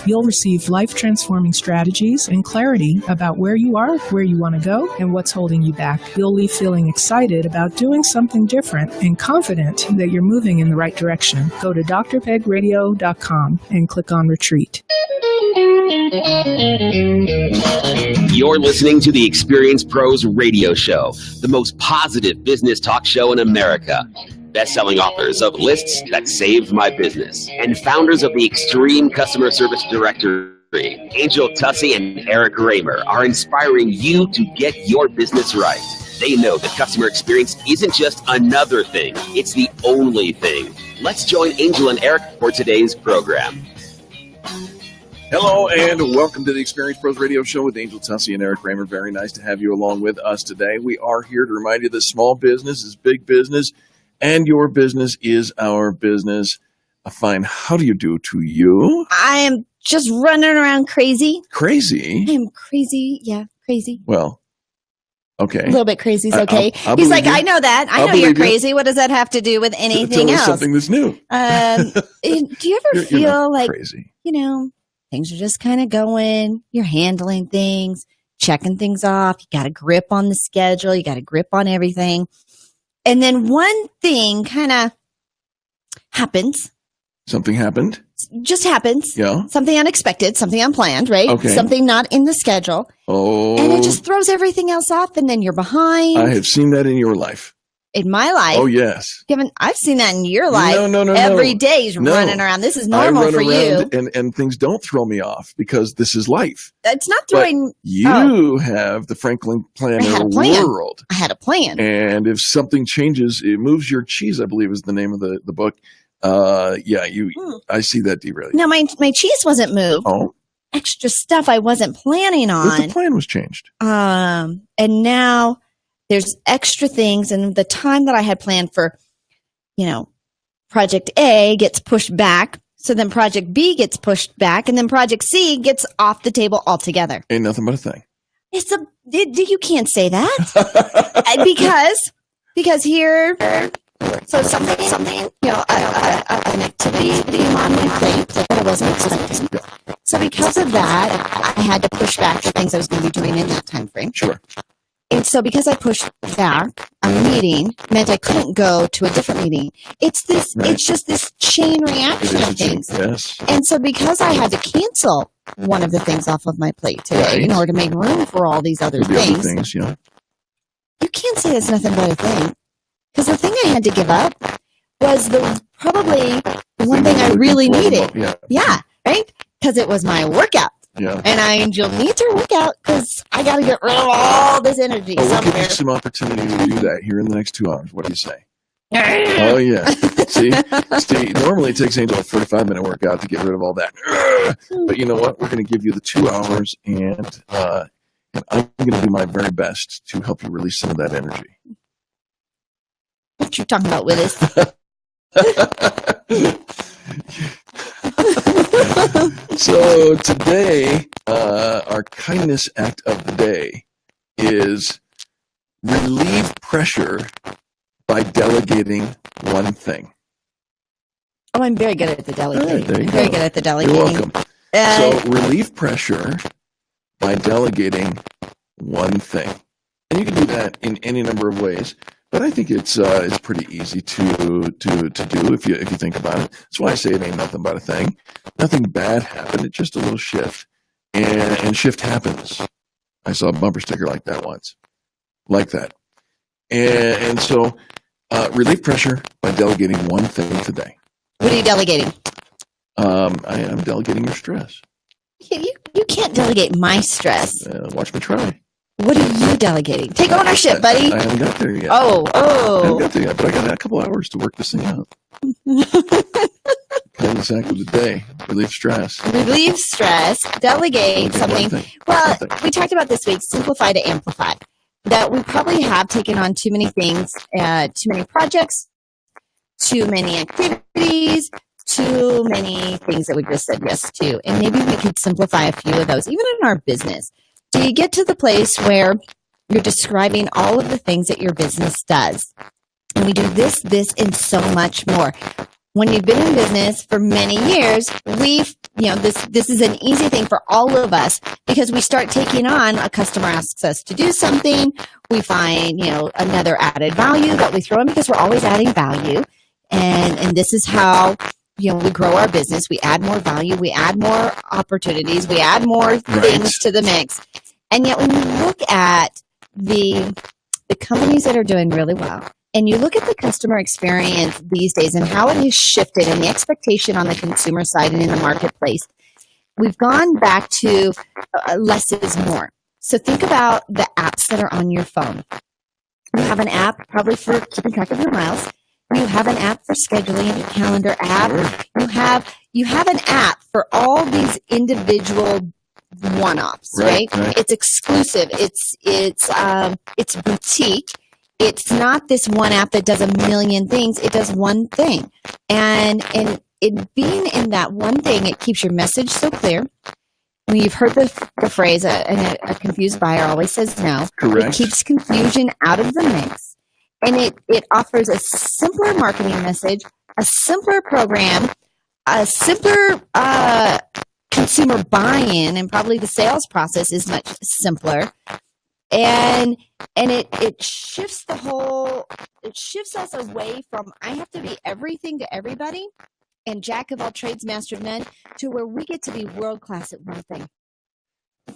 You'll receive life-transforming strategies and clarity about where you are, where you want to go, and what's holding you back. You'll leave feeling excited about doing something different and confident that you're moving in the right direction. Go to drpegradio.com and click on Retreat. You're listening to the Experience Pros Radio Show, the most positive business talk show in America. Best-selling authors of Lists That Saved My Business and founders of the Extreme Customer Service Directory, Angel Tussey and Eric Raymer, are inspiring you to get your business right. They know that customer experience isn't just another thing, it's the only thing. Let's join Angel and Eric for today's program. Hello and welcome to the Experience Pros Radio Show with Angel Tussey and Eric Raymer. Very nice to have you along with us today. We are here to remind you that small business is big business. And your business is our business. Fine. How do you do to you? I am just running around crazy. Crazy? I am crazy. Yeah, crazy. Well, okay. A little bit crazy is okay. I'll He's like, you. I know that. I know you're crazy. What does that have to do with anything Tell us else? something that's new. Do you ever feel like, crazy. Things are just kind of going, you're handling things, checking things off. You got a grip on the schedule. You got a grip on everything. And then one thing kind of happens. Something happened? Just happens. Yeah. Something unexpected, something unplanned, right? Okay. Something not in the schedule. Oh. And it just throws everything else off, and then you're behind. I have seen that in your life. In my life. Oh, yes. Kevin, I've seen that in your life. No. Every day is running around. This is normal for you. And things don't throw me off because this is life. It's not throwing. But you have the Franklin Planner world. I had a plan. And if something changes, it moves your cheese, I believe is the name of the book. I see that derail. No, my cheese wasn't moved. Oh. Extra stuff I wasn't planning on. But the plan was changed. And now there's extra things, and the time that I had planned for, Project A gets pushed back. So then Project B gets pushed back, and then Project C gets off the table altogether. Ain't nothing but a thing. You can't say that because here, so something, an activity on my plate that I wasn't expecting. So because of that, I had to push back the things I was going to be doing in that time frame. Sure. And so because I pushed back a meeting meant I couldn't go to a different meeting. It's just this chain reaction of things. Yes. And so because I had to cancel one of the things off of my plate today in order to make room for all these other things. Yeah. You can't say it's nothing but a thing. Because the thing I had to give up was probably the one thing I really needed. Yeah, right? Because it was my workout. Yeah. And you'll need to work out because I got to get rid of all this energy. We'll give you some opportunity to do that here in the next 2 hours. What do you say? Oh, yeah. See, normally it takes Angel a 45-minute workout to get rid of all that. But you know what? We're going to give you the 2 hours, and I'm going to do my very best to help you release some of that energy. What you talking about, Willis? So today, our kindness act of the day is relieve pressure by delegating one thing. Oh, I'm very good at the delegating. Right, Very good at the delegating. You're welcome. So relieve pressure by delegating one thing. And you can do that in any number of ways. But I think it's pretty easy to do if you think about it. That's why I say it ain't nothing but a thing. Nothing bad happened. It's just a little shift, and shift happens. I saw a bumper sticker like that once, like that. And so relieve pressure by delegating one thing today. What are you delegating? I am delegating your stress. You can't delegate my stress. Watch me try. What are you delegating? Take ownership, buddy. I haven't got there yet. Oh. I haven't got there yet, but I got a couple hours to work this thing out. Kindness act of the day. Relieve stress. Relieve stress. Delegate something. Well, we talked about this week, simplify to amplify. That we probably have taken on too many things, too many projects, too many activities, too many things that we just said yes to. And maybe we could simplify a few of those, even in our business. Do you get to the place where you're describing all of the things that your business does? And we do this, and so much more. when you've been in business for many years, this is an easy thing for all of us because we start taking on a customer asks us to do something. We find, another added value that we throw in because we're always adding value. And this is how, we grow our business. We add more value. We add more opportunities. We add more things to the mix. And yet when you look at the companies that are doing really well, and you look at the customer experience these days and how it has shifted and the expectation on the consumer side and in the marketplace, we've gone back to less is more. So think about the apps that are on your phone. You have an app probably for keeping track of your miles. You have an app for scheduling, your calendar app. You have an app for all these individual one-offs, right? It's exclusive. It's boutique. It's not this one app that does a million things. It does one thing. And it being in that one thing, it keeps your message so clear. When you've heard the phrase, a confused buyer always says no. Correct. It keeps confusion out of the mix. And it offers a simpler marketing message, a simpler program, a simpler consumer buy-in, and probably the sales process is much simpler. And it shifts us away from I have to be everything to everybody and jack of all trades, master of none, to where we get to be world class at one thing.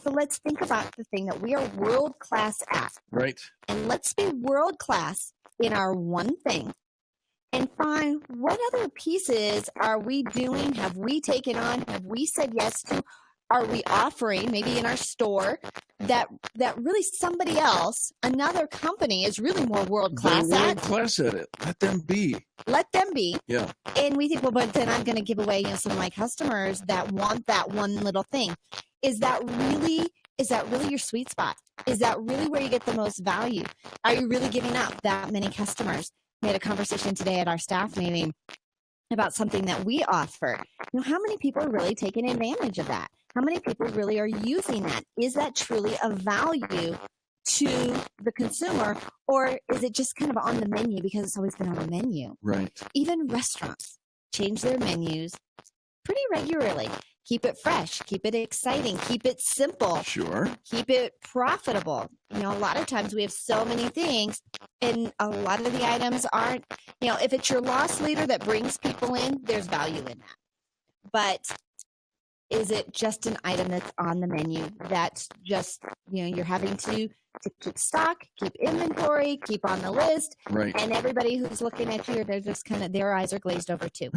So let's think about the thing that we are world class at. Right. And let's be world class in our one thing and find what other pieces are we doing, have we taken on, have we said yes to, are we offering maybe in our store that really somebody else, another company is really more world-class at? World class at it. Let them be. Let them be. Yeah. And we think, well, but then I'm going to give away some of my customers that want that one little thing. Is that really your sweet spot? Is that really where you get the most value? Are you really giving up that many customers? We had a conversation today at our staff meeting about something that we offer. How many people are really taking advantage of that? How many people really are using that? Is that truly a value to the consumer, or is it just kind of on the menu because it's always been on the menu? Right. Even restaurants change their menus pretty regularly. Keep it fresh, keep it exciting, keep it simple. Sure. Keep it profitable. A lot of times we have so many things and a lot of the items aren't, if it's your loss leader that brings people in, there's value in that. But is it just an item that's on the menu that's just, you're having to keep stock, keep inventory, keep on the list. Right. And everybody who's looking at you, they're just their eyes are glazed over too.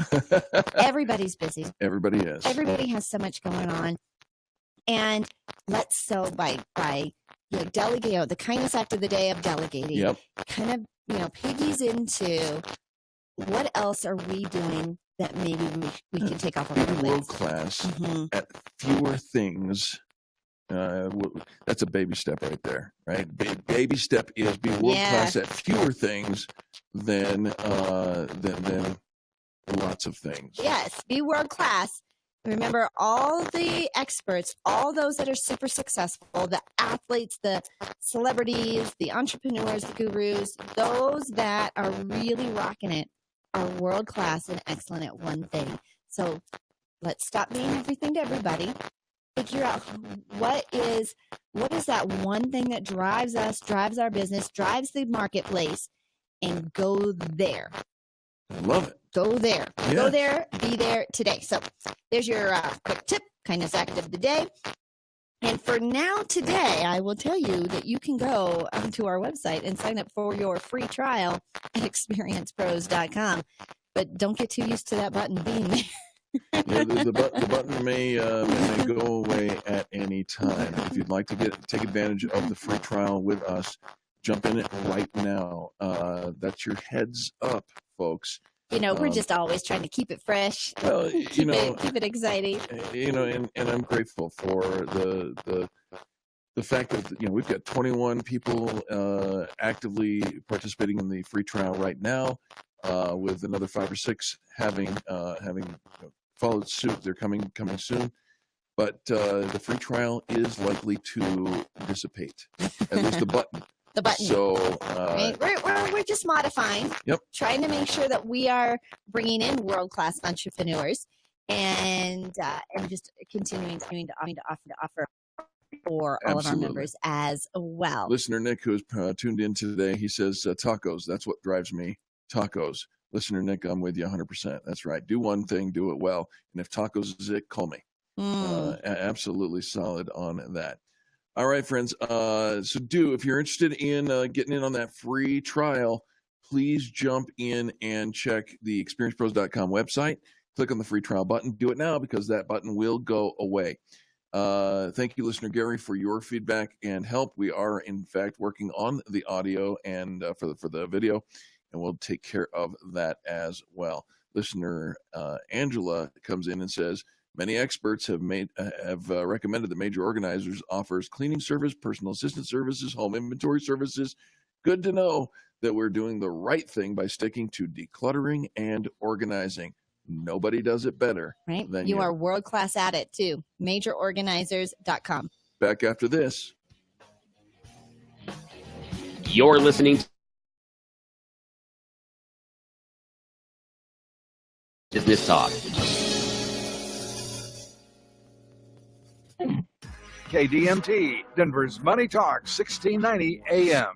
Everybody's busy. Everybody is. Everybody has so much going on. And by delegate, the kindness act of the day of delegating, kind of, piggies into what else are we doing that maybe we can take off our plate. World class at fewer things. That's a baby step right there, right? Baby step is be world class at fewer things than lots of things. Yes, be world class. Remember, all the experts, all those that are super successful, the athletes, the celebrities, the entrepreneurs, the gurus, those that are really rocking it are world class and excellent at one thing. So let's stop being everything to everybody. Figure out what is that one thing that drives us, drives our business, drives the marketplace, and go there. I love it. Go there. Yeah. Go there. Be there today. So there's your quick tip, kindness act of the day. And for now today, I will tell you that you can go onto our website and sign up for your free trial at experiencepros.com. But don't get too used to that button being there. The button may go away at any time. If you'd like to take advantage of the free trial with us, jump in it right now. That's your heads up, folks. We're just always trying to keep it fresh. Well, keep it exciting. And I'm grateful for the fact that we've got 21 people actively participating in the free trial right now, with another 5 or 6 having followed suit. They're coming soon. But the free trial is likely to dissipate, at least the button. The button. So right? We're just modifying. Yep. Trying to make sure that we are bringing in world-class entrepreneurs and just continuing to offer for all of our members as well. Listener Nick, who's tuned in today, he says tacos. That's what drives me. Tacos. Listener Nick, I'm with you 100%. That's right. Do one thing, do it well. And if tacos is it, call me. Absolutely solid on that. All right, friends. So if you're interested in getting in on that free trial, please jump in and check the experiencepros.com website. Click on the free trial button. Do it now because that button will go away. Thank you, listener Gary, for your feedback and help. We are, in fact, working on the audio and for the video, and we'll take care of that as well. Listener Angela comes in and says, many experts have recommended that Major Organizers offers cleaning service, personal assistant services, home inventory services. Good to know that we're doing the right thing by sticking to decluttering and organizing. Nobody does it better than you. You are world-class at it, too. MajorOrganizers.com. Back after this. You're listening to Business Talk. KDMT, Denver's Money Talk, 1690 AM.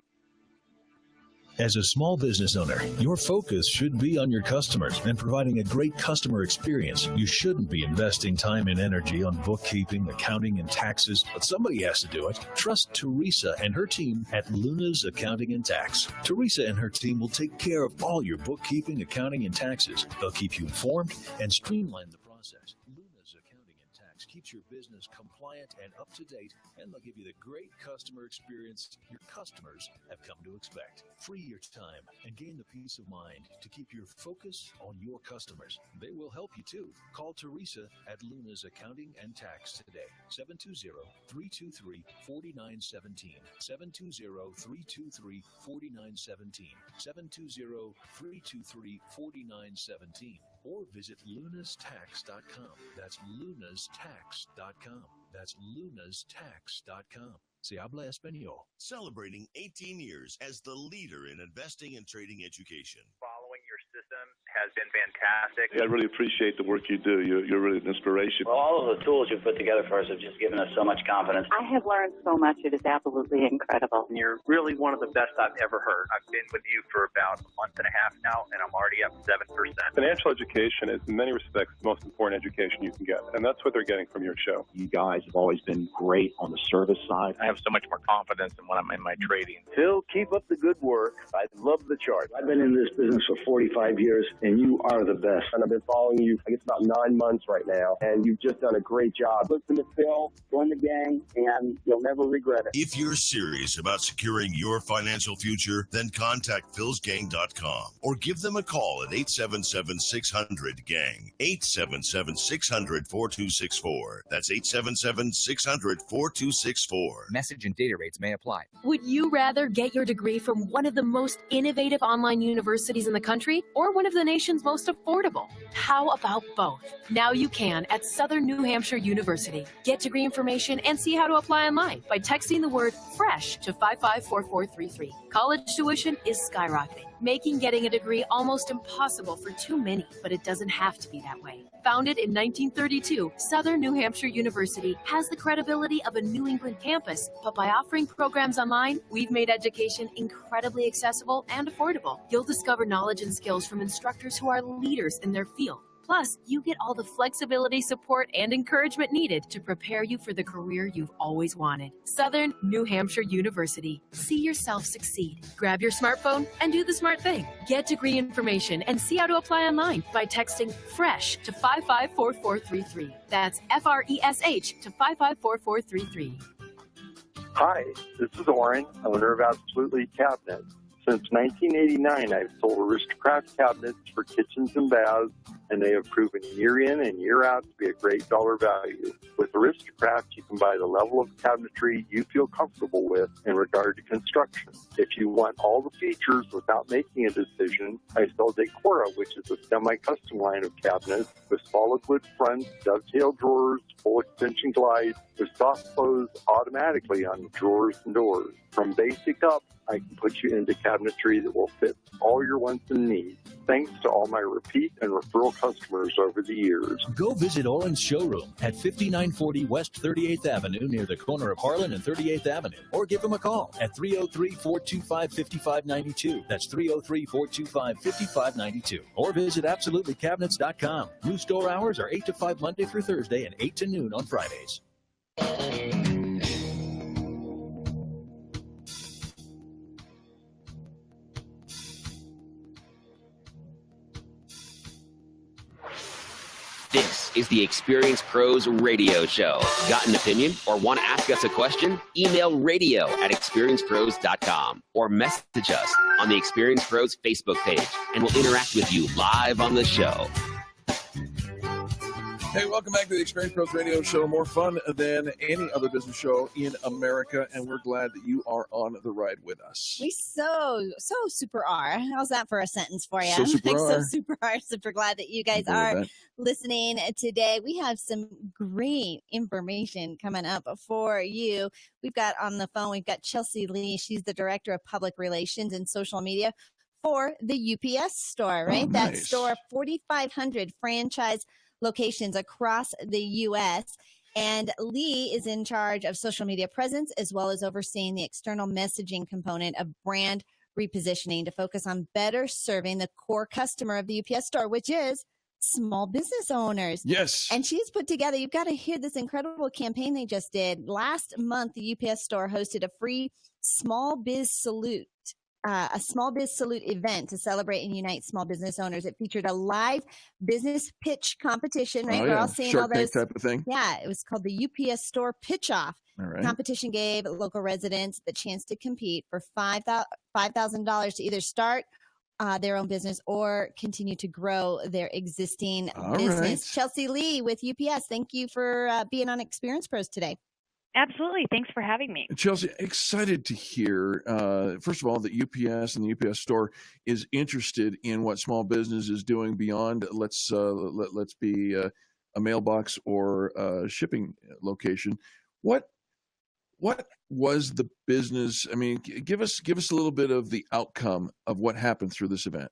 As a small business owner, your focus should be on your customers and providing a great customer experience. You shouldn't be investing time and energy on bookkeeping, accounting, and taxes, but somebody has to do it. Trust Teresa and her team at Luna's Accounting and Tax. Teresa and her team will take care of all your bookkeeping, accounting, and taxes. They'll keep you informed and streamline the process. Luna's Accounting and Tax keeps your business compliant and up to date, and they'll give you the great customer experience your customers have come to expect. Free your time and gain the peace of mind to keep your focus on your customers. They will help you too. Call Teresa at Luna's Accounting and Tax today. 720-323-4917. 720-323-4917. 720-323-4917. Or visit lunastax.com. That's lunastax.com. That's lunastax.com. Se habla español. Celebrating 18 years as the leader in investing and trading education. Following your system has been fantastic. I really appreciate the work you do. You're really an inspiration. Well, all of the tools you've put together for us have just given us so much confidence. I have learned so much. It is absolutely incredible. You're really one of the best I've ever heard. I've been with you for about a month and a half now, and I'm already up 7%. Financial education is, in many respects, the most important education you can get, and that's what they're getting from your show. You guys have always been great on the service side. I have so much more confidence in when I'm in my trading. Phil, keep up the good work. I love the chart. I've been in this business for 45 years, and you are the best. And I've been following you, I guess, about 9 months right now, and you've just done a great job. Listen to Phil, join the gang, and you'll never regret it. If you're serious about securing your financial future, then contact philsgang.com or give them a call at 877-600-GANG. 877-600-4264. That's 877-600-4264. Message and data rates may apply. Would you rather get your degree from one of the most innovative online universities in the country or one of the nation's most affordable? How about both? Now you can at Southern New Hampshire University. Get degree information and see how to apply online by texting the word FRESH to 554433. College tuition is skyrocketing, making getting a degree almost impossible for too many, but it doesn't have to be that way. Founded in 1932, Southern New Hampshire University has the credibility of a New England campus, but by offering programs online, we've made education incredibly accessible and affordable. You'll discover knowledge and skills from instructors who are leaders in their field. Plus, you get all the flexibility, support, and encouragement needed to prepare you for the career you've always wanted. Southern New Hampshire University. See yourself succeed. Grab your smartphone and do the smart thing. Get degree information and see how to apply online by texting FRESH to 554433. That's FRESH to 554433. Hi, this is Oren, owner of Absolutely Cabinets. Since 1989, I've sold Aristocrat cabinets for kitchens and baths, and they have proven year in and year out to be a great dollar value. With Aristocrat, you can buy the level of cabinetry you feel comfortable with in regard to construction. If you want all the features without making a decision, I sell Decora, which is a semi-custom line of cabinets with solid wood fronts, dovetail drawers, full extension glides, with soft close automatically on drawers and doors. From basic up, I can put you into cabinetry that will fit all your wants and needs, thanks to all my repeat and referral customers over the years. Go visit Oren's showroom at 5940 West 38th Avenue near the corner of Harlan and 38th Avenue, or give him a call at 303-425-5592. That's 303-425-5592. Or visit AbsolutelyCabinets.com. New store hours are 8 to 5 Monday through Thursday and 8 to noon on Fridays. This is the Experience Pros Radio Show. Got an opinion or want to ask us a question? Email radio@experiencepros.com or message us on the Experience Pros Facebook page, and we'll interact with you live on the show. Hey, welcome back to the Experience Pros Radio Show. More fun than any other business show in America, and we're glad that you are on the ride with us. We so super are. How's that for a sentence for you? So super are. So super are. Super glad that you guys are listening today. We have some great information coming up for you. We've got on the phone, we've got Chelsea Lee. She's the Director of Public Relations and Social Media for the UPS store, right? Oh, That nice. store, 4,500 franchise locations across the U.S. And Lee is in charge of social media presence as well as overseeing the external messaging component of brand repositioning to focus on better serving the core customer of the UPS store, which is small business owners. Yes. And she's put together, you've got to hear this incredible campaign they just did. Last month, the UPS store hosted a free Small Biz Salute. A Small Biz Salute event to celebrate and unite small business owners. It featured a live business pitch competition, right? Oh, We're yeah. all seeing Shark all those Tank type of thing. Yeah, it was called the UPS Store Pitch Off. All right. The competition gave local residents the chance to compete for $5,000 to either start their own business or continue to grow their existing business. Right. Chelsea Lee with UPS, thank you for being on Experience Pros today. Absolutely. Thanks for having me. Chelsea, excited to hear, first of all, that UPS and the UPS store is interested in what small business is doing beyond let's be a mailbox or a shipping location. What was the business? I mean, give us a little bit of the outcome of what happened through this event.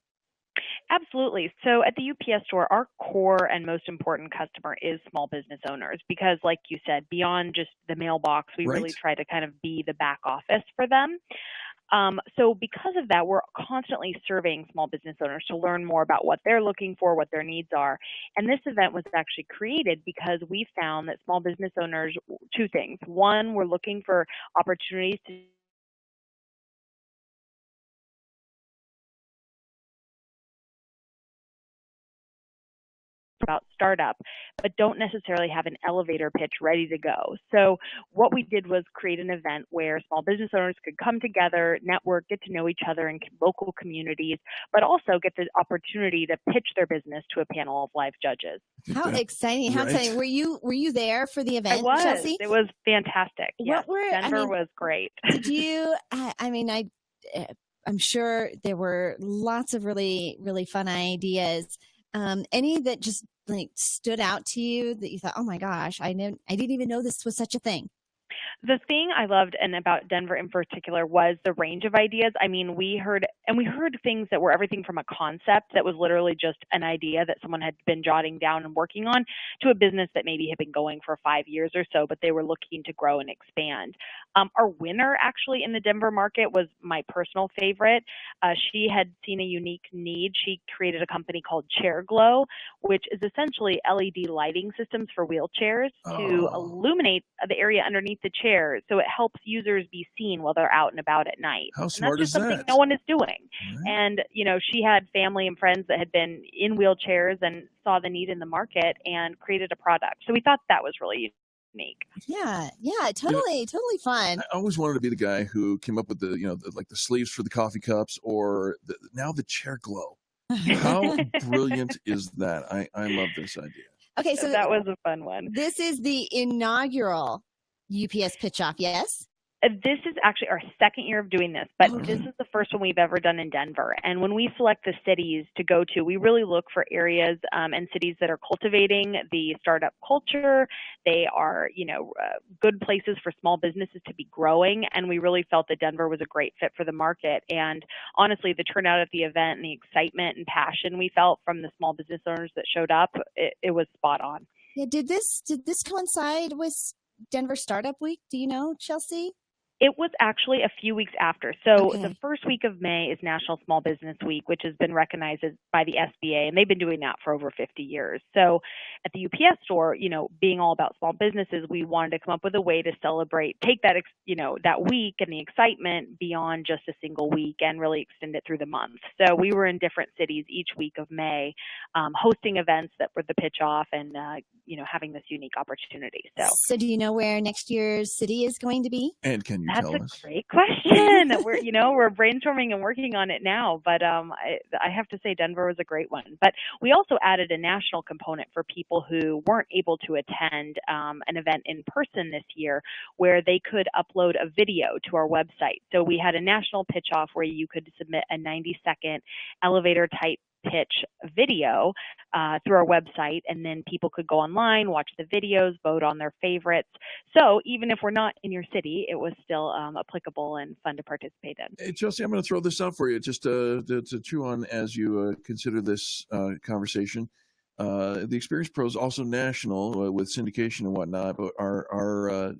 Absolutely. So at the UPS store, our core and most important customer is small business owners because, like you said, beyond just the mailbox, we really try to kind of be the back office for them. So because of that, we're constantly surveying small business owners to learn more about what they're looking for, what their needs are. And this event was actually created because we found that small business owners, two things. One, we're looking for opportunities to about startup, but don't necessarily have an elevator pitch ready to go. So what we did was create an event where small business owners could come together, network, get to know each other in local communities, but also get the opportunity to pitch their business to a panel of live judges. How exciting! How exciting! Were you there for the event, I was. Chelsea? It was fantastic. Yes, Denver was great. Did you? I'm sure there were lots of really, really fun ideas. Any that just like stood out to you that you thought, oh my gosh, I didn't even know this was such a thing? The thing I loved and about Denver in particular was the range of ideas. I mean, we heard things that were everything from a concept that was literally just an idea that someone had been jotting down and working on to a business that maybe had been going for 5 years or so, but they were looking to grow and expand. Our winner actually in the Denver market was my personal favorite. She had seen a unique need. She created a company called ChairGlow, which is essentially LED lighting systems for wheelchairs to illuminate the area underneath the chair, so it helps users be seen while they're out and about at night. How smart is that? Something that? No one is doing. And she had family and friends that had been in wheelchairs and saw the need in the market and created a product. So we thought that was really unique. Yeah, totally fun. I always wanted to be the guy who came up with the sleeves for the coffee cups or now the ChairGlow. How brilliant is that? I love this idea. Okay, so that was a fun one. This is the inaugural UPS Pitch Off, yes? This is actually our second year of doing this, but this is the first one we've ever done in Denver. And when we select the cities to go to, we really look for areas and cities that are cultivating the startup culture. They are, good places for small businesses to be growing. And we really felt that Denver was a great fit for the market. And honestly, the turnout at the event and the excitement and passion we felt from the small business owners that showed up, it was spot on. Yeah, did this coincide with Denver Startup Week? Do you know, Chelsea? It was actually a few weeks after. So the first week of May is National Small Business Week, which has been recognized by the SBA, and they've been doing that for over 50 years. So at the UPS store, being all about small businesses, we wanted to come up with a way to celebrate, take that, that week and the excitement beyond just a single week and really extend it through the month. So we were in different cities each week of May, hosting events that were the pitch off and, having this unique opportunity. So do you know where next year's city is going to be? And can you That's tell us? That's a great question. We're brainstorming and working on it now, but I have to say Denver was a great one. But we also added a national component for people who weren't able to attend an event in person this year, where they could upload a video to our website. So we had a national pitch off where you could submit a 90-second elevator type pitch video through our website, and then people could go online, watch the videos, vote on their favorites. So even if we're not in your city, it was still applicable and fun to participate in. Hey, Chelsea, I'm going to throw this out for you just to chew on as you consider this conversation. The Experience Pro is also national with syndication and whatnot, but our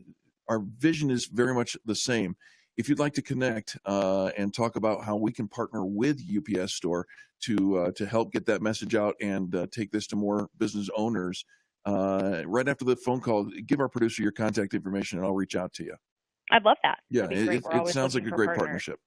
vision is very much the same. If you'd like to connect and talk about how we can partner with UPS Store to help get that message out and take this to more business owners, right after the phone call, give our producer your contact information and I'll reach out to you. I'd love that. Yeah, it sounds like a great partnership.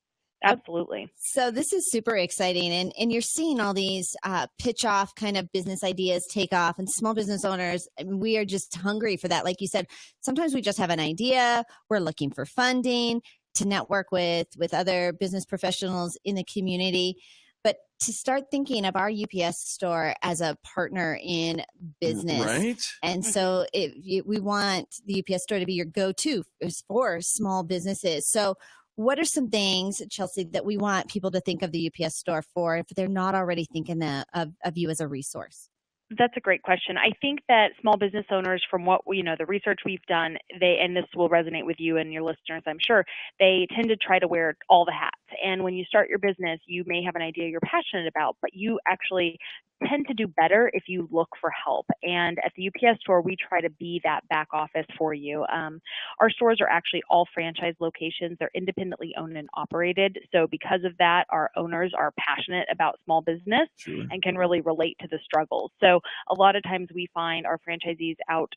Absolutely. So this is super exciting, and you're seeing all these pitch off kind of business ideas take off, and small business owners, we are just hungry for that. Like you said, sometimes we just have an idea, we're looking for funding to network with other business professionals in the community, but to start thinking of our UPS store as a partner in business. Right. And so we want the UPS store to be your go-to for small businesses. So what are some things, Chelsea, that we want people to think of the UPS store for if they're not already thinking of you as a resource? That's a great question. I think that small business owners, from what the research we've done, and this will resonate with you and your listeners, I'm sure, they tend to try to wear all the hats. And when you start your business, you may have an idea you're passionate about, but you actually tend to do better if you look for help. And at the UPS store, we try to be that back office for you. Our stores are actually all franchise locations. They're independently owned and operated. So because of that, our owners are passionate about small business and can really relate to the struggles. So a lot of times we find our franchisees out,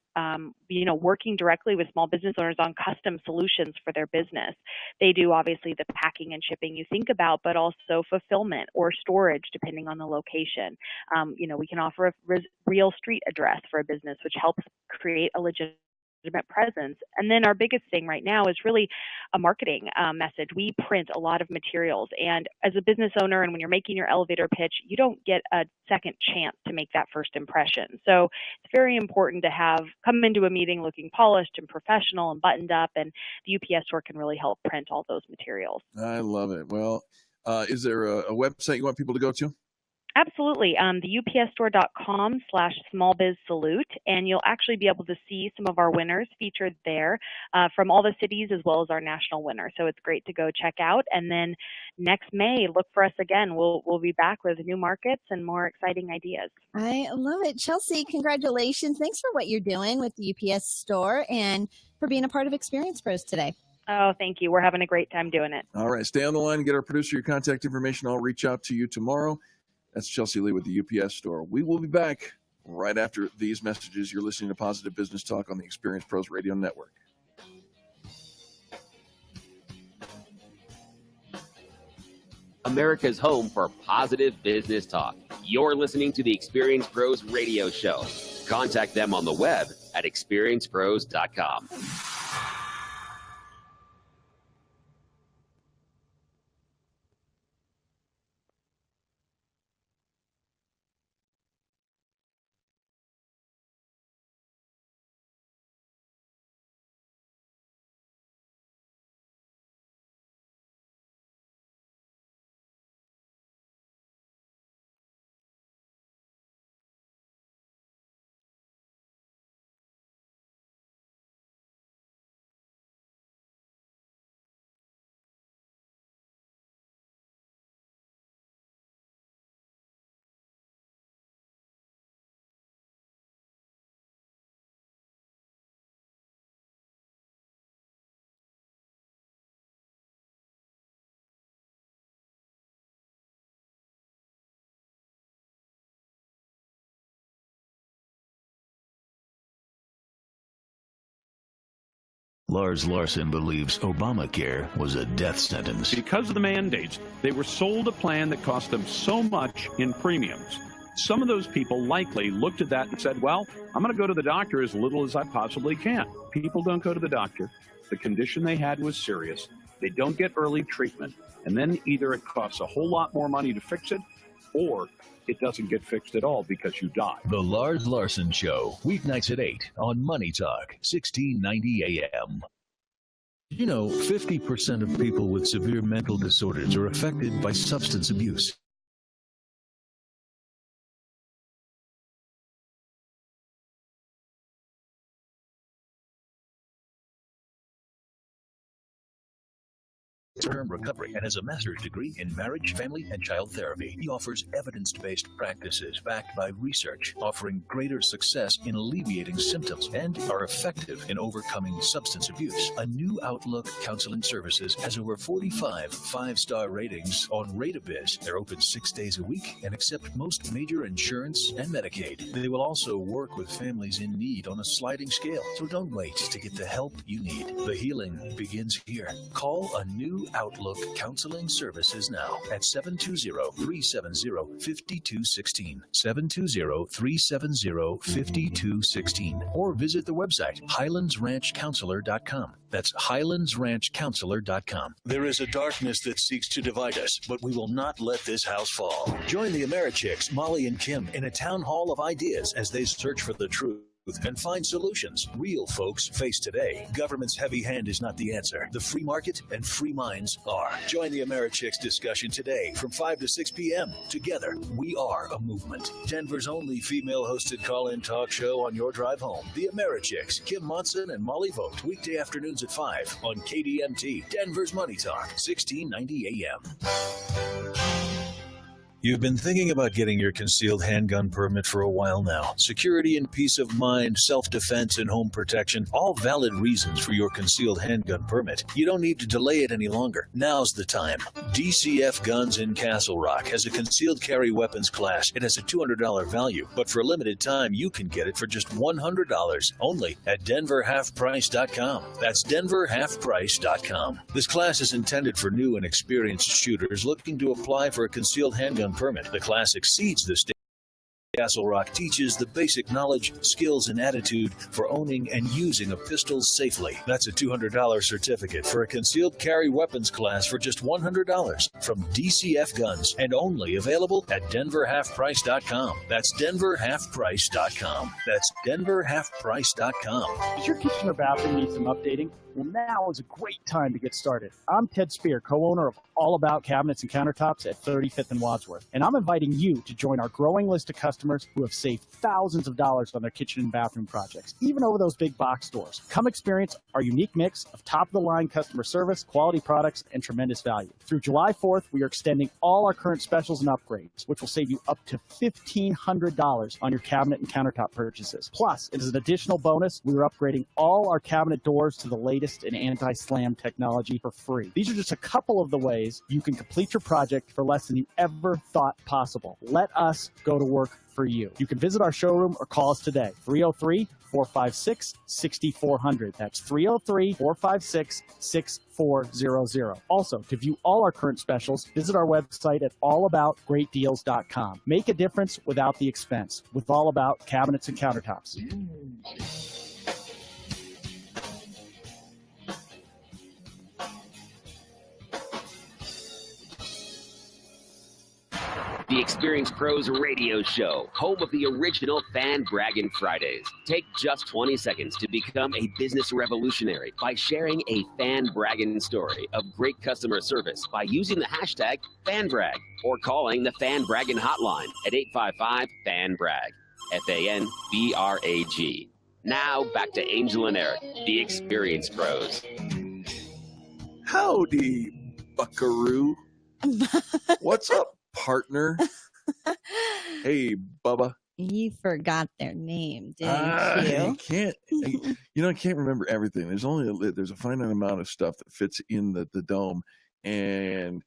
working directly with small business owners on custom solutions for their business. They do obviously the packing and shipping you think about, but also fulfillment or storage, depending on the location. We can offer a real street address for a business, which helps create a legitimate presence. And then our biggest thing right now is really a marketing message. We print a lot of materials, and as a business owner, and when you're making your elevator pitch, you don't get a second chance to make that first impression. So it's very important to come into a meeting looking polished and professional and buttoned up, and the UPS store can really help print all those materials. I love it. Well, is there a website you want people to go to? Absolutely. The upsstore.com/smallbizsalute, and you'll actually be able to see some of our winners featured there from all the cities as well as our national winner. So it's great to go check out. And then next May, look for us again. We'll be back with new markets and more exciting ideas. I love it. Chelsea, congratulations. Thanks for what you're doing with the UPS store and for being a part of Experience Pros today. Oh, thank you. We're having a great time doing it. All right. Stay on the line and get our producer your contact information. I'll reach out to you tomorrow. That's Chelsea Lee with the UPS store. We will be back right after these messages. You're listening to Positive Business Talk on the Experience Pros Radio Network. America's home for positive business talk. You're listening to the Experience Pros Radio Show. Contact them on the web at experiencepros.com. Lars Larson believes Obamacare was a death sentence. Because of the mandates, they were sold a plan that cost them so much in premiums. Some of those people likely looked at that and said, well, I'm going to go to the doctor as little as I possibly can. People don't go to the doctor. The condition they had was serious. They don't get early treatment. And then either it costs a whole lot more money to fix it, or it doesn't get fixed at all because you die. The Lars Larson Show, weeknights at 8 on Money Talk, 1690 AM. You know, 50% of people with severe mental disorders are affected by substance abuse. Term recovery and has a master's degree in marriage, family, and child therapy. He offers evidence-based practices backed by research, offering greater success in alleviating symptoms and are effective in overcoming substance abuse. A New Outlook Counseling Services has over 45 five-star ratings on Ratabiz. They're open 6 days a week and accept most major insurance and Medicaid. They will also work with families in need on a sliding scale. So don't wait to get the help you need. The healing begins here. Call A New Outlook Counseling Services now at 720-370-5216, 720-370-5216, or visit the website highlandsranchcounselor.com. That's highlandsranchcounselor.com. There is a darkness that seeks to divide us, but we will not let this house fall. Join the Americhicks, Molly and Kim, in a town hall of ideas as they search for the truth and find solutions real folks face today. Government's heavy hand is not the answer. The free market and free minds are. Join the Americhicks discussion today from 5 to 6 p.m. Together, we are a movement. Denver's only female-hosted call-in talk show on your drive home. The Americhicks, Kim Monson and Molly Vogt, weekday afternoons at 5 on KDMT, Denver's Money Talk, 1690 AM. You've been thinking about getting your concealed handgun permit for a while now. Security and peace of mind, self-defense and home protection, all valid reasons for your concealed handgun permit. You don't need to delay it any longer. Now's the time. DCF Guns in Castle Rock has a concealed carry weapons class. It has a $200 value, but for a limited time, you can get it for just $100 only at denverhalfprice.com. That's denverhalfprice.com. This class is intended for new and experienced shooters looking to apply for a concealed handgun permit. The class exceeds the state. Castle Rock teaches the basic knowledge, skills, and attitude for owning and using a pistol safely. That's a $200 certificate for a concealed carry weapons class for just $100 from DCF Guns, and only available at denverhalfprice.com. That's denverhalfprice.com. That's denverhalfprice.com. Does your kitchen or bathroom need some updating? Well, now is a great time to get started. I'm Ted Spear, co-owner of All About Cabinets and Countertops at 35th and Wadsworth, and I'm inviting you to join our growing list of customers who have saved thousands of dollars on their kitchen and bathroom projects, even over those big box stores. Come experience our unique mix of top-of-the-line customer service, quality products, and tremendous value. Through July 4th, we are extending all our current specials and upgrades, which will save you up to $1,500 on your cabinet and countertop purchases. Plus, as an additional bonus, we are upgrading all our cabinet doors to the latest in anti-slam technology for free. These are just a couple of the ways you can complete your project for less than you ever thought possible. Let us go to work for you. You can visit our showroom or call us today, 303-456-6400. That's 303-456-6400. Also, to view all our current specials, visit our website at allaboutgreatdeals.com. Make a difference without the expense with All About Cabinets and Countertops. The Experience Pros Radio Show, home of the original Fan Braggin' Fridays. Take just 20 seconds to become a business revolutionary by sharing a Fan Braggin' story of great customer service by using the hashtag FanBrag or calling the Fan Braggin' hotline at 855-FAN-BRAG, FANBRAG. Now back to Angel and Eric, the Experience Pros. Howdy, buckaroo. What's up, partner? Hey, Bubba. You forgot their name, didn't you? I can't remember everything. There's a finite amount of stuff that fits in the dome, and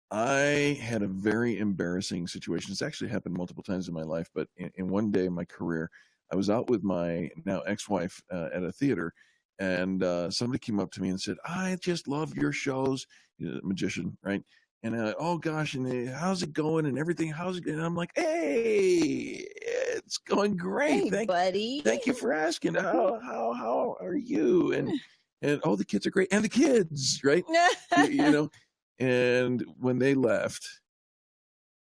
I had a very embarrassing situation. It's actually happened multiple times in my life, but in one day in my career, I was out with my now ex-wife at a theater, And somebody came up to me and said, I just love your shows. Magician, right? And oh gosh, and how's it going and everything? How's it going? And I'm like, hey, it's going great. Hey, buddy. Thank you for asking. How are you? And oh, the kids are great. And the kids, right? you know, and when they left,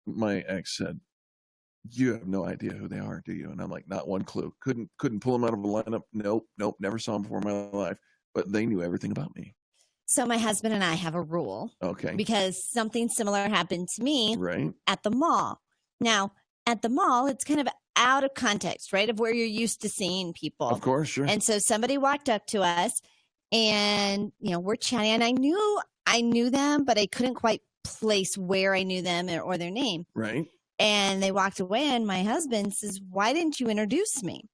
my ex said, you have no idea who they are, do you? And I'm like, not one clue. Couldn't pull them out of a lineup. Nope. Never saw them before in my life. But they knew everything about me. So my husband and I have a rule. Okay. Because something similar happened to me right. at the mall. Now, at the mall, it's kind of out of context, right? Of where you're used to seeing people. Of course, sure. And so somebody walked up to us and, we're chatting. And I knew them, but I couldn't quite place where I knew them or their name. Right. And they walked away, and my husband says, why didn't you introduce me?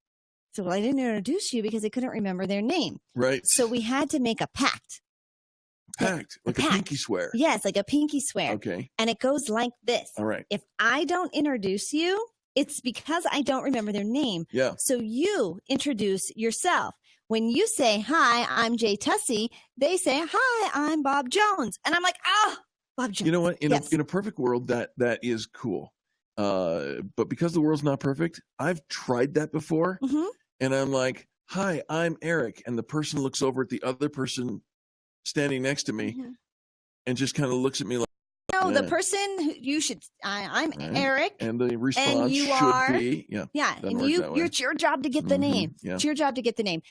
So, well, I didn't introduce you because I couldn't remember their name. Right. So we had to make a pact. Like a pinky swear. Yes, like a pinky swear. Okay. And it goes like this. All right. If I don't introduce you, it's because I don't remember their name. Yeah. So you introduce yourself. When you say, hi, I'm Jay Tussey, they say, hi, I'm Bob Jones. And I'm like, Bob Jones. You know what? In a perfect world, that is cool. But because the world's not perfect, I've tried that before. Mm-hmm. And I'm like, hi, I'm Eric. And the person looks over at the other person standing next to me and just kind of looks at me like, no, the person who you should, I'm right. Eric. And the response and you should be, yeah. And it's your job to get the name. Yeah. It's your job to get the name.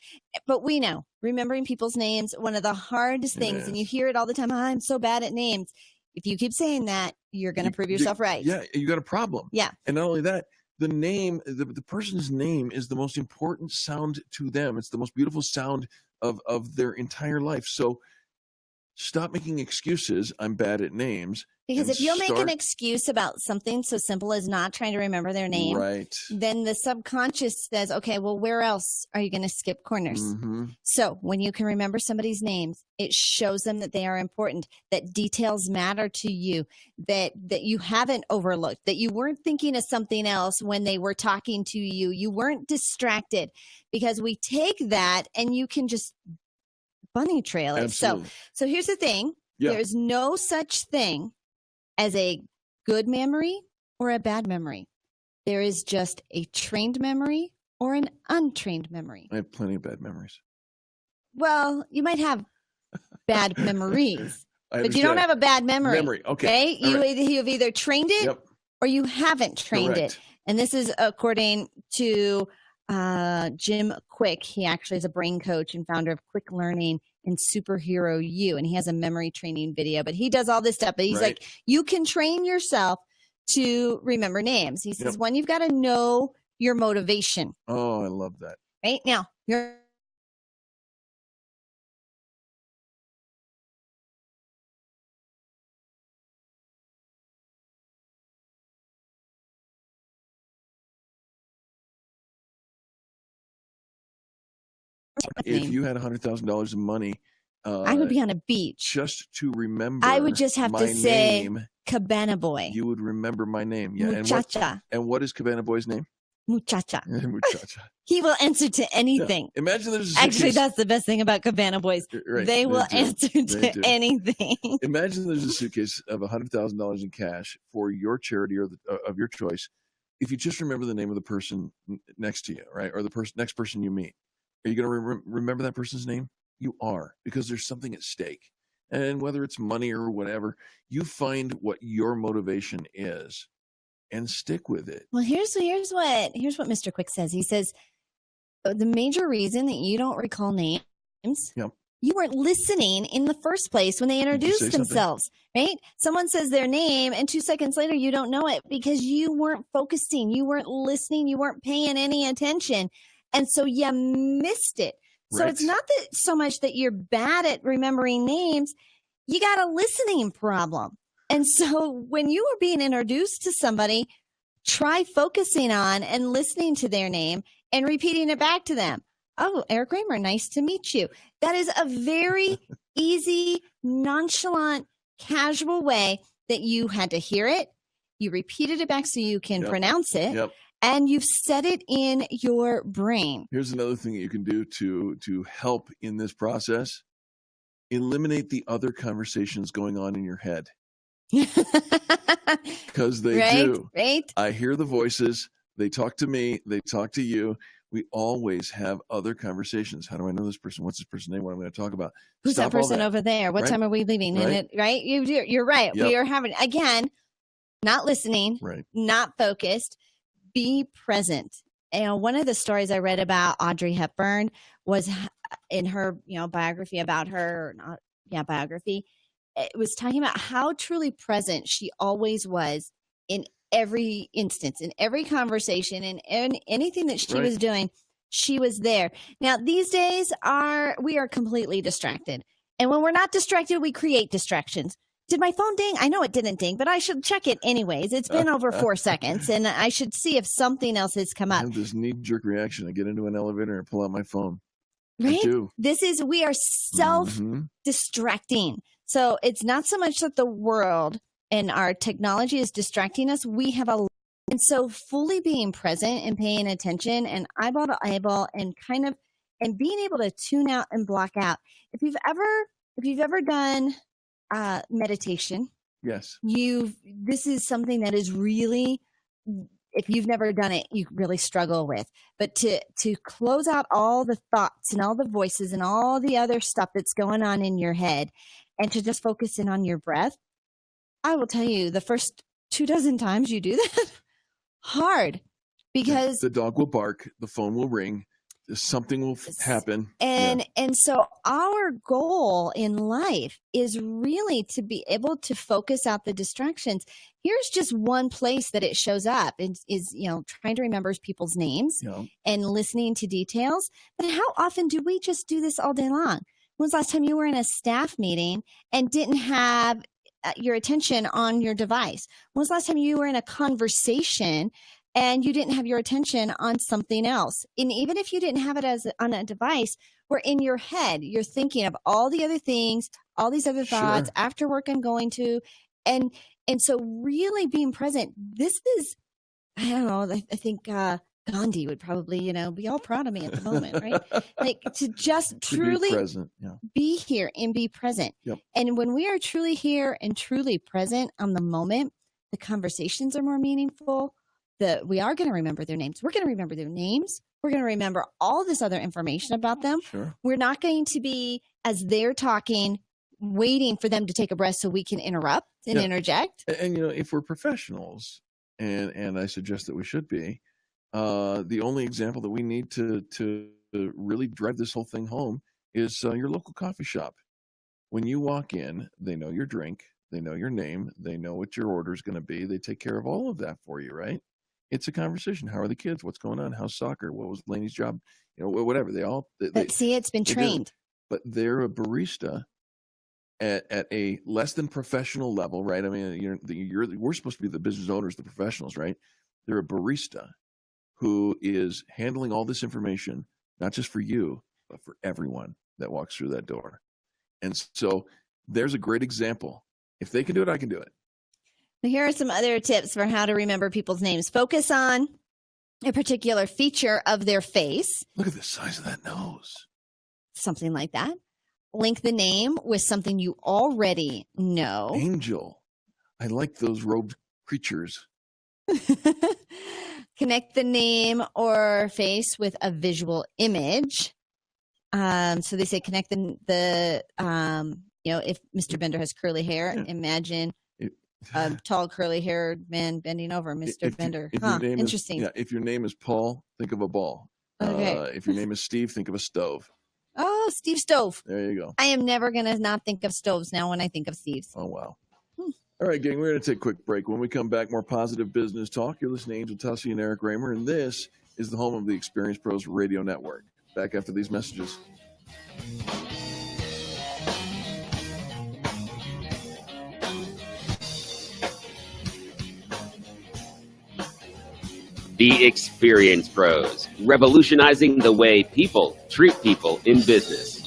But we know remembering people's names, one of the hardest things, and you hear it all the time. I'm so bad at names. If you keep saying that, you're going to prove yourself right. Yeah, you got a problem. Yeah. And not only that, the name, the person's name is the most important sound to them. It's the most beautiful sound of their entire life. So stop making excuses. I'm bad at names. Because if you'll make an excuse about something so simple as not trying to remember their name, right, then the subconscious says, okay, well, where else are you going to skip corners? Mm-hmm. So when you can remember somebody's names, it shows them that they are important, that details matter to you, that you haven't overlooked, that you weren't thinking of something else when they were talking to you. You weren't distracted, because we take that and you can just bunny trail it. Absolutely. So here's the thing. Yeah. There's no such thing as a good memory or a bad memory. There is just a trained memory or an untrained memory. I have plenty of bad memories. Well, you might have bad memories, but you don't have a bad memory. Okay. You have either trained it or you haven't trained it. And this is according to Jim Quick. He actually is a brain coach and founder of Quick Learning and Superhero U, and he has a memory training video, but he does all this stuff. But he's like, you can train yourself to remember names. He says, one, you've got to know your motivation. Oh, I love that. Right now, if you had $100,000 in money, I would be on a beach just to remember. I would just have to say name, Cabana Boy. You would remember my name. Yeah. Muchacha. And what is Cabana Boy's name? Muchacha. Muchacha. He will answer to anything. Yeah. Imagine there's a Actually, that's the best thing about Cabana Boys. Right. They will answer to anything. Imagine there's a suitcase of $100,000 in cash for your charity or of your choice. If you just remember the name of the person next to you, right, or the next person you meet, are you going to remember that person's name? You are, because there's something at stake. And whether it's money or whatever, you find what your motivation is and stick with it. Well, here's what Mr. Quick says. He says the major reason that you don't recall names, you weren't listening in the first place when they introduced themselves, right? Someone says their name and 2 seconds later you don't know it because you weren't focusing, you weren't listening, you weren't paying any attention. And so you missed it. So it's not that so much that you're bad at remembering names, you got a listening problem. And so when you are being introduced to somebody, try focusing on and listening to their name and repeating it back to them. Oh, Eric Raymer, nice to meet you. That is a very easy, nonchalant, casual way that you had to hear it. You repeated it back so you can pronounce it. and you've set it in your brain. Here's another thing that you can do to help in this process. Eliminate the other conversations going on in your head. Because they do. Right? I hear the voices. They talk to me. They talk to you. We always have other conversations. How do I know this person? What's this person's name? What I'm going to talk about? Who's Stop that all person over there? What right? time are we leaving? Right? And it, right? You're right. Yep. We are having, again, not listening, Right. not focused. Be present. And one of the stories I read about Audrey Hepburn was in her, biography about her, biography. It was talking about how truly present she always was in every instance, in every conversation, and anything that she was doing, she was there. Now, these days we are completely distracted. And when we're not distracted, we create distractions. Did my phone ding? I know it didn't ding, but I should check it anyways. It's been over 4 seconds, and I should see if something else has come I up. have this knee-jerk reaction. I get into an elevator and pull out my phone. Right? I do. We are self-distracting. So it's not so much that the world and our technology is distracting us. We have and so fully being present and paying attention and eyeball to eyeball and and being able to tune out and block out. If you've ever done meditation, yes, this is something that is really, if you've never done it, you really struggle with. But to close out all the thoughts and all the voices and all the other stuff that's going on in your head and to just focus in on your breath, I will tell you, the first 24 times you do that, hard, because the dog will bark, the phone will ring, something will happen. And so our goal in life is really to be able to focus out the distractions. Here's just one place that it shows up is trying to remember people's names and listening to details. But how often do we just do this all day long? When was the last time you were in a staff meeting and didn't have your attention on your device? When was the last time you were in a conversation and you didn't have your attention on something else? And even if you didn't have it on a device, or in your head, you're thinking of all the other things, all these other thoughts. After work I'm going to, and so really being present. This is, I don't know, I think Gandhi would probably, be all proud of me at the moment, right? Like to just truly be present, be here and be present. Yep. And when we are truly here and truly present on the moment, the conversations are more meaningful. We are going to remember their names. We're going to remember their names. We're going to remember all this other information about them. Sure. We're not going to be, as they're talking, waiting for them to take a breath so we can interrupt and interject. And if we're professionals, and I suggest that we should be, the only example that we need to really drive this whole thing home is your local coffee shop. When you walk in, they know your drink, they know your name, they know what your order is going to be. They take care of all of that for you, right? It's a conversation. How are the kids? What's going on? How's soccer? What was Lainey's job? Whatever. It's been trained. But they're a barista at a less than professional level, right? I mean, we're supposed to be the business owners, the professionals, right? They're a barista who is handling all this information, not just for you, but for everyone that walks through that door. And so there's a great example. If they can do it, I can do it. Here are some other tips for how to remember people's names. Focus on a particular feature of their face. Look at the size of that nose. Something like that. Link the name with something you already know. Angel. I like those robed creatures. Connect the name or face with a visual image. So they say connect if Mr. Bender has curly hair, imagine a tall curly-haired man bending over Mr. Bender. Interesting. If your name is Paul, think of a ball. Okay. If your name is Steve, think of a stove. Oh, Steve Stove. There you go. I am never going to not think of stoves now when I think of Steve's. Oh, wow. All right, gang, we're going to take a quick break. When we come back, more positive business talk. You're listening to Tussey and Eric Raymer, and this is the home of the Experience Pros Radio Network. Back after these messages. The Experience Pros, revolutionizing the way people treat people in business.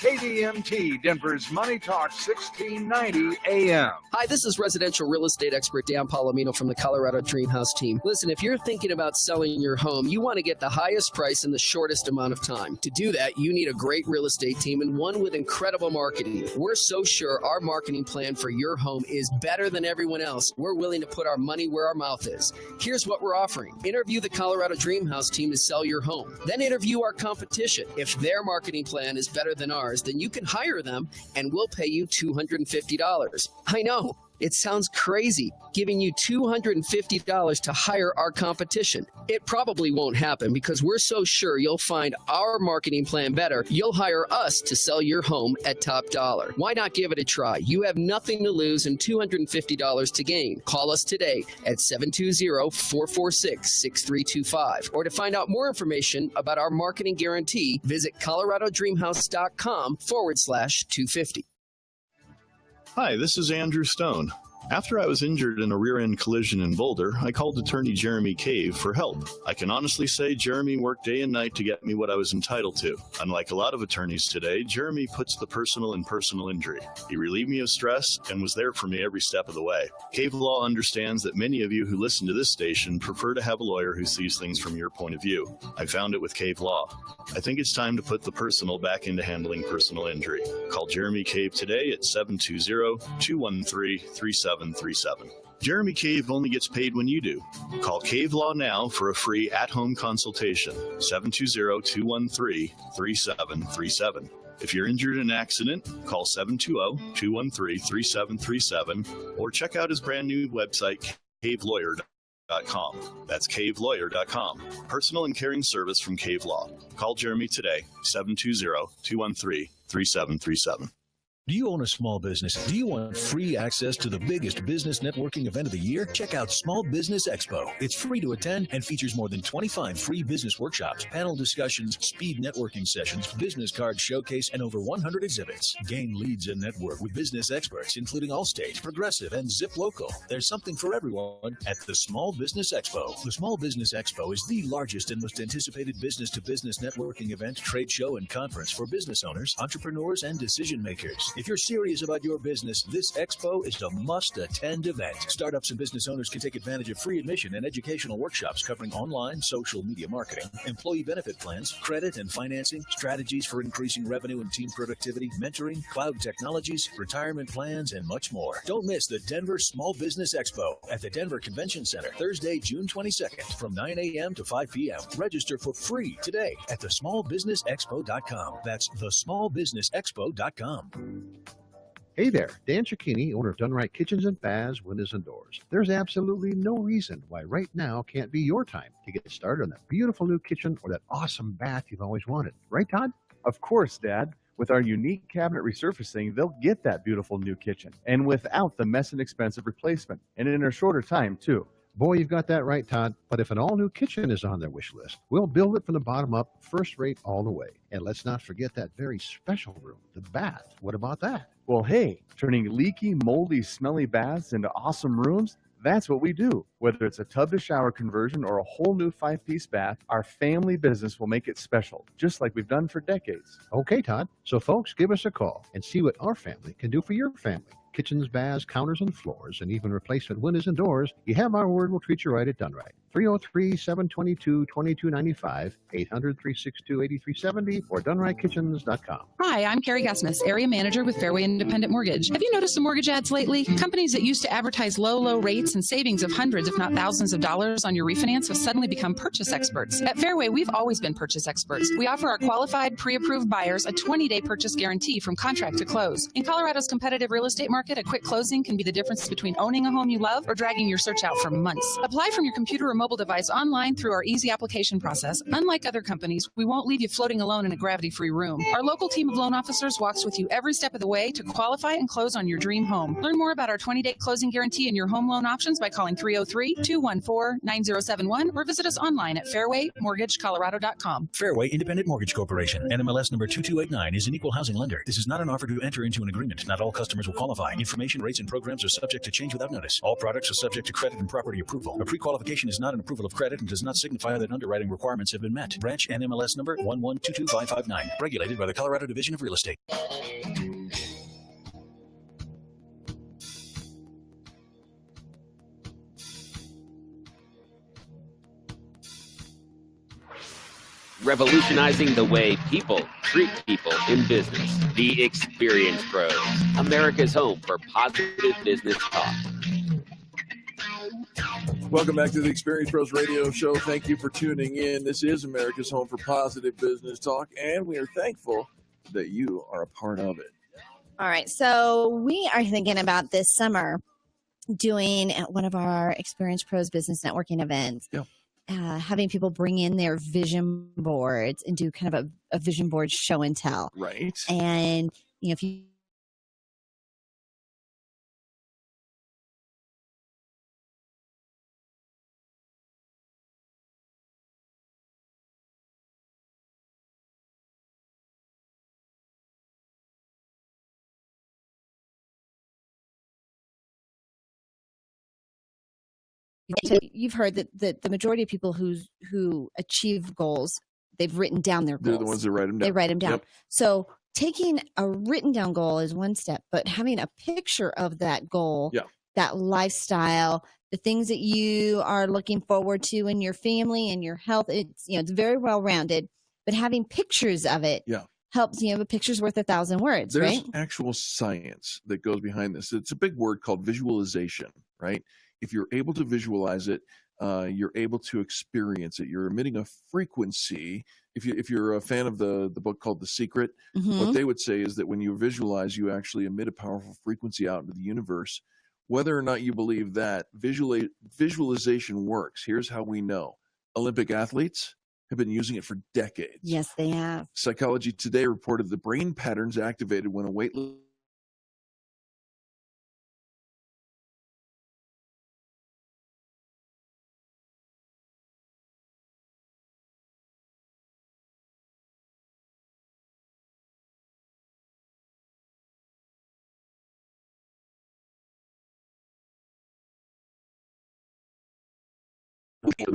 KDMT, Denver's Money Talk, 1690 AM. Hi, this is residential real estate expert Dan Palomino from the Colorado Dream House team. Listen, if you're thinking about selling your home, you want to get the highest price in the shortest amount of time. To do that, you need a great real estate team and one with incredible marketing. We're so sure our marketing plan for your home is better than everyone else. We're willing to put our money where our mouth is. Here's what we're offering. Interview the Colorado Dream House team to sell your home. Then interview our competition. If their marketing plan is better than ours, then you can hire them and we'll pay you $250. I know. It sounds crazy, giving you $250 to hire our competition. It probably won't happen because we're so sure you'll find our marketing plan better, you'll hire us to sell your home at top dollar. Why not give it a try? You have nothing to lose and $250 to gain. Call us today at 720-446-6325. Or to find out more information about our marketing guarantee, visit coloradodreamhouse.com/250. Hi, this is Andrew Stone. After I was injured in a rear-end collision in Boulder, I called attorney Jeremy Cave for help. I can honestly say Jeremy worked day and night to get me what I was entitled to. Unlike a lot of attorneys today, Jeremy puts the personal in personal injury. He relieved me of stress and was there for me every step of the way. Cave Law understands that many of you who listen to this station prefer to have a lawyer who sees things from your point of view. I found it with Cave Law. I think it's time to put the personal back into handling personal injury. Call Jeremy Cave today at 720-213-3737. Jeremy Cave only gets paid when you do. Call Cave Law now for a free at-home consultation, 720-213-3737. If you're injured in an accident, call 720-213-3737 or check out his brand new website, cavelawyer.com. That's cavelawyer.com. Personal and caring service from Cave Law. Call Jeremy today, 720-213-3737. Do you own a small business? Do you want free access to the biggest business networking event of the year? Check out Small Business Expo. It's free to attend and features more than 25 free business workshops, panel discussions, speed networking sessions, business card showcase, and over 100 exhibits. Gain leads and network with business experts, including Allstate, Progressive, and Zip Local. There's something for everyone at the Small Business Expo. The Small Business Expo is the largest and most anticipated business-to-business networking event, trade show, and conference for business owners, entrepreneurs, and decision makers. If you're serious about your business, this expo is a must-attend event. Startups and business owners can take advantage of free admission and educational workshops covering online, social media marketing, employee benefit plans, credit and financing, strategies for increasing revenue and team productivity, mentoring, cloud technologies, retirement plans, and much more. Don't miss the Denver Small Business Expo at the Denver Convention Center, Thursday, June 22nd from 9 a.m. to 5 p.m. Register for free today at thesmallbusinessexpo.com. That's thesmallbusinessexpo.com. Hey there, Dan Cicchini, owner of Done Right Kitchens and Baths, Windows and Doors. There's absolutely no reason why right now can't be your time to get started on that beautiful new kitchen or that awesome bath you've always wanted. Right, Todd? Of course, Dad. With our unique cabinet resurfacing, they'll get that beautiful new kitchen, and without the mess and expensive replacement, and in a shorter time, too. Boy, you've got that right, Todd. But if an all-new kitchen is on their wish list, we'll build it from the bottom up, first rate all the way. And let's not forget that very special room, the bath. What about that? Well, hey, turning leaky, moldy, smelly baths into awesome rooms, that's what we do. Whether it's a tub-to-shower conversion or a whole new 5-piece bath, our family business will make it special, just like we've done for decades. Okay, Todd. So, folks, give us a call and see what our family can do for your family. Kitchens, baths, counters, and floors, and even replacement windows and doors. You have our word, we'll treat you right at Done Right. 303-722-2295, 800-362-8370, or DoneRightKitchens.com. Hi, I'm Carrie Gusmus, Area Manager with Fairway Independent Mortgage. Have you noticed the mortgage ads lately? Companies that used to advertise low rates and savings of hundreds, if not thousands of dollars on your refinance have suddenly become purchase experts. At Fairway, we've always been purchase experts. We offer our qualified, pre-approved buyers a 20-day purchase guarantee from contract to close. In Colorado's competitive real estate market, a quick closing can be the difference between owning a home you love or dragging your search out for months. Apply from your computer or mobile device online through our easy application process. Unlike other companies, we won't leave you floating alone in a gravity-free room. Our local team of loan officers walks with you every step of the way to qualify and close on your dream home. Learn more about our 20-day closing guarantee and your home loan options by calling 303-214-9071 or visit us online at fairwaymortgagecolorado.com. Fairway Independent Mortgage Corporation, NMLS number 2289, is an equal housing lender. This is not an offer to enter into an agreement. Not all customers will qualify. Information, rates, and programs are subject to change without notice. All products are subject to credit and property approval. A pre-qualification is not not an approval of credit and does not signify that underwriting requirements have been met. Branch NMLS number 1122559. Regulated by the Colorado Division of Real Estate. Revolutionizing the way people treat people in business. The Experience Pros, America's home for positive business talk. Welcome back to the Experience Pros Radio Show. Thank you for tuning in. This is America's home for positive business talk, and we are thankful that you are a part of it. All right, so we are thinking about this summer doing one of our Experience Pros business networking events. Yeah. Having people bring in their vision boards and do kind of a vision board show and tell. Right. And, if you you've heard that the majority of people who achieve goals, they've written down their goals. They're the ones that write them down. They write them down. Yep. So taking a written down goal is one step, but having a picture of that goal, that lifestyle, the things that you are looking forward to in your family and your health, it's very well rounded, but having pictures of it helps. A picture's worth 1,000 words. There's right? actual science that goes behind this. It's a big word called visualization, right? If you're able to visualize it, you're able to experience it. You're emitting a frequency. If you're a fan of the book called The Secret, what they would say is that when you visualize, you actually emit a powerful frequency out into the universe. Whether or not you believe that visualization works, here's how we know. Olympic athletes have been using it for decades. Yes, they have. Psychology Today reported the brain patterns activated when a weightlifter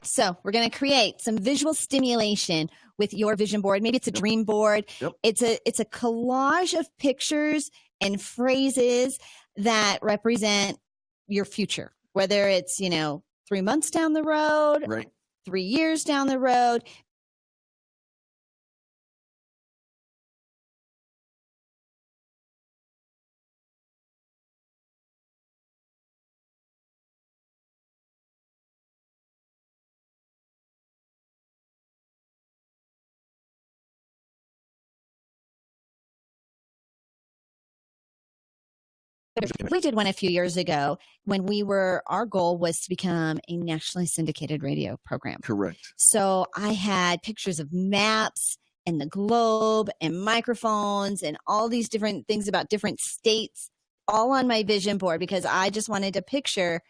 So we're going to create some visual stimulation with your vision board. Maybe it's a dream board. It's a collage of pictures and phrases that represent your future, whether it's, 3 months down the road, 3 years down the road. We did one a few years ago when our goal was to become a nationally syndicated radio program. Correct. So I had pictures of maps and the globe and microphones and all these different things about different states all on my vision board because I just wanted to picture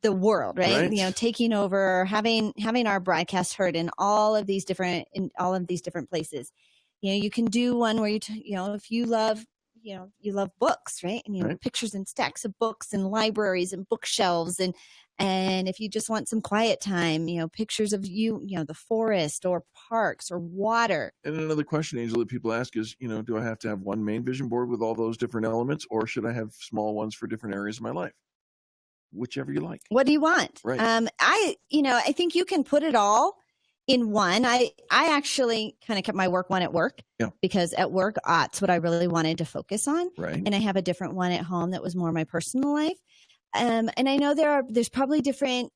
the world, right? Taking over, having our broadcast heard in all of these different places. You can do one where if you love you love books, right? And pictures and stacks of books and libraries and bookshelves. And if you just want some quiet time, pictures of the forest or parks or water. And another question, Angel, that people ask is, do I have to have one main vision board with all those different elements, or should I have small ones for different areas of my life? Whichever you like. What do you want? Right. I think you can put it all in one. I actually kind of kept my work one at work because at work, that's what I really wanted to focus on. Right. And I have a different one at home that was more my personal life. And I know there's probably different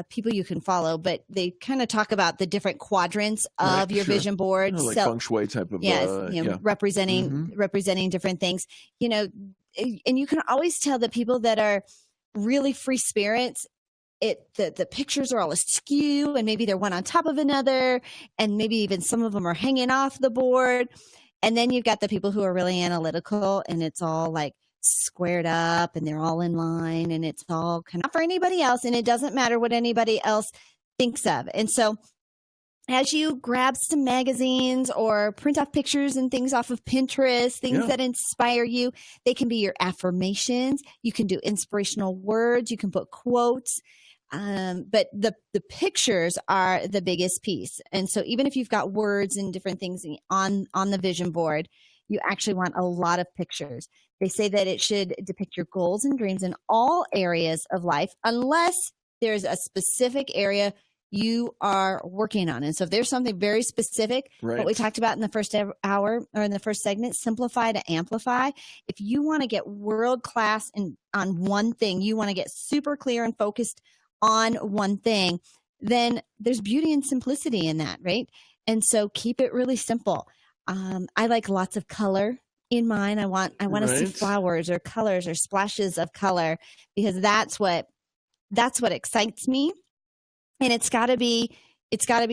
people you can follow, but they kind of talk about the different quadrants of your vision board. Like feng shui type of, representing different things, and you can always tell the people that are really free spirits, the pictures are all askew and maybe they're one on top of another and maybe even some of them are hanging off the board. And then you've got the people who are really analytical and it's all like squared up and they're all in line and it's all kind of for anybody else and it doesn't matter what anybody else thinks of. And so as you grab some magazines or print off pictures and things off of Pinterest, things that inspire you, they can be your affirmations. You can do inspirational words. You can put quotes. But the pictures are the biggest piece. And so even if you've got words and different things on the vision board, you actually want a lot of pictures. They say that it should depict your goals and dreams in all areas of life, unless there's a specific area you are working on. And so if there's something very specific, what we talked about in the first hour or in the first segment, simplify to amplify. If you want to get world class on one thing, you want to get super clear and focused on one thing, then there's beauty and simplicity in that, right? And so keep it really simple. I like lots of color in mine. I want to see flowers or colors or splashes of color, because that's what excites me. And it's got to be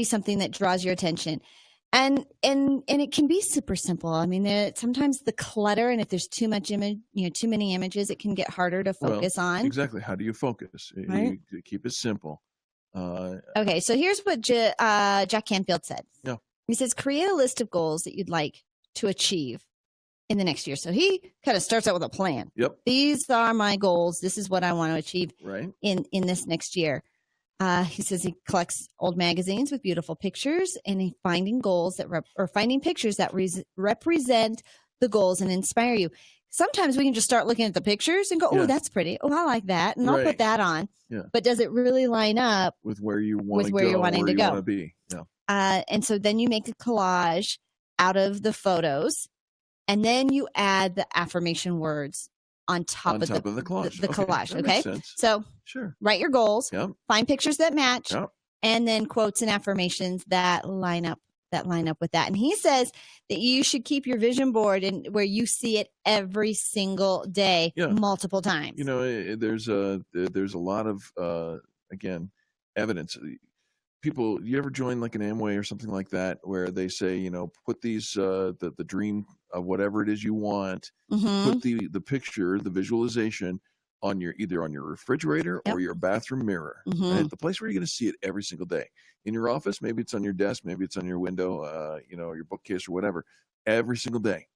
something that draws your attention. And it can be super simple. I mean, sometimes the clutter, and if there's too many images, it can get harder to focus on. Exactly. How do you focus? Right? You keep it simple. Okay, so here's what Jack Canfield said. Yeah. He says, create a list of goals that you'd like to achieve in the next year. So he kind of starts out with a plan. Yep. These are my goals. This is what I want to achieve in this next year. He says he collects old magazines with beautiful pictures, and he's finding goals finding pictures that represent the goals and inspire you. Sometimes we can just start looking at the pictures and go, oh, that's pretty. Oh, I like that. And I'll put that on. Yeah. But does it really line up with where you want to go, you're wanting to go? Want to be? Yeah. And so then you make a collage out of the photos, and then you add the affirmation words on top of the collage. The collage. Okay. So write your goals, find pictures that match, and then quotes and affirmations that line up with that. And he says that you should keep your vision board where you see it every single day, multiple times. You know, there's a lot of again, evidence. People, you ever join like an Amway or something like that, where they say, you know, put these the dream of whatever it is you want, put the picture, the visualization on either on your refrigerator or your bathroom mirror, right? The place where you're going to see it every single day. In your office, maybe it's on your desk, maybe it's on your window, your bookcase or whatever. Every single day,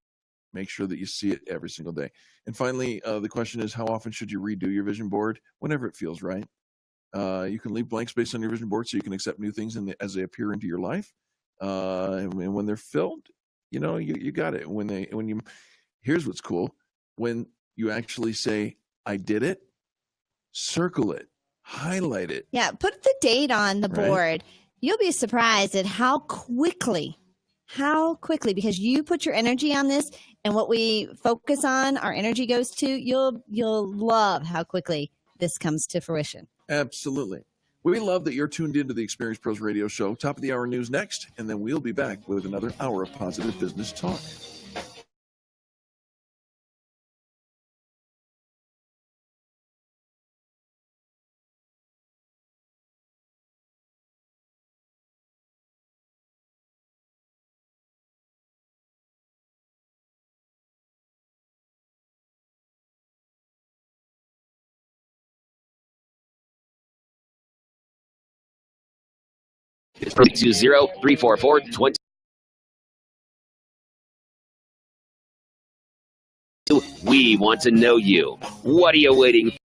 make sure that you see it every single day. And finally, the question is, how often should you redo your vision board? Whenever it feels right. You can leave blank space on your vision board so you can accept new things as they appear into your life. And when they're filled, you know, you got it. Here's what's cool. When you actually say, I did it, circle it, highlight it. Yeah, put the date on the board. You'll be surprised at how quickly, because you put your energy on this, and what we focus on, our energy goes to, you'll love how quickly this comes to fruition. Absolutely. We love that you're tuned into the Experience Pros Radio Show. Top of the hour news next, and then we'll be back with another hour of positive business talk. It's 320-344-20. We want to know you. What are you waiting for?